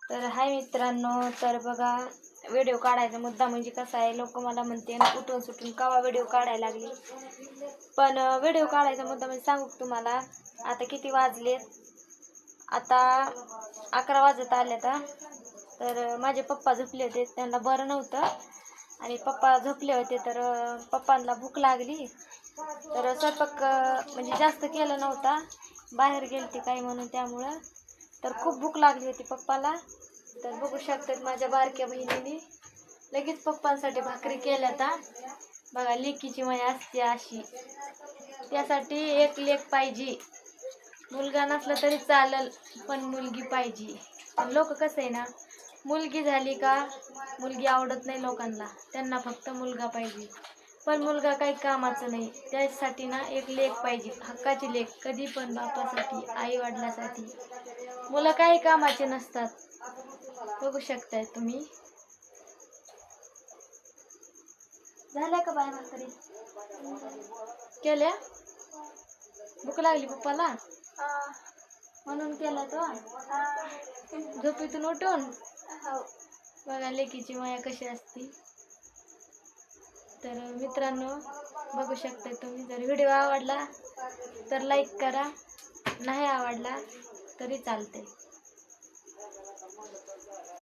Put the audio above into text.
तर हाय मित्रांनो, तर बघा व्हिडिओ काढायचा मुद्दा म्हणजे कसा आहे, लोक मला म्हणते उठून सुटून कवा व्हिडिओ काढायला लागली. पण व्हिडिओ काढायचा मुद्दा म्हणजे सांगू तुम्हाला, आता किती वाजलेत, आता 11 वाजत आले. तर माझे पप्पा झोपले होते, त्यांना बरं नव्हतं आणि पप्पा झोपले होते. तर पप्पांना भूक लागली, तर स्वयंपाक म्हणजे जास्त केलं नव्हता, बाहेर गेलते काही म्हणून, त्यामुळं तर खूप भूक लागली होती पप्पाला. तर बघू शकतात माझ्या बारक्या बहिणीने लगेच पप्पांसाठी भाकरी केल्या. बघा लेकीची माया असते अशी, त्यासाठी एक लेक पाहिजे. मुलगा नसला तरी चालेल, पण मुलगी पाहिजे. पण लोक कसं आहे ना, मुलगी झाली का मुलगी आवडत नाही लोकांना, त्यांना फक्त मुलगा पाहिजे. पण मुलगा काही कामाचं नाही, त्यासाठी ना एक लेक पाहिजे, हक्काची लेक. कधी पण बापासाठी, आई वडिलासाठी. मुलं काही कामाचे नसतात, बघू शकताय तुम्ही. झाल्या का बाय भाकरी केल्या? भूक लागली पप्पाला म्हणून केला तो झोपेतून उठून. बघा लेकीची माया कशी असती. तर मित्रांनो बघू शकता तुम्ही, जर व्हिडिओ आवडला तर लाईक करा, नाही आवडला तरी चालते.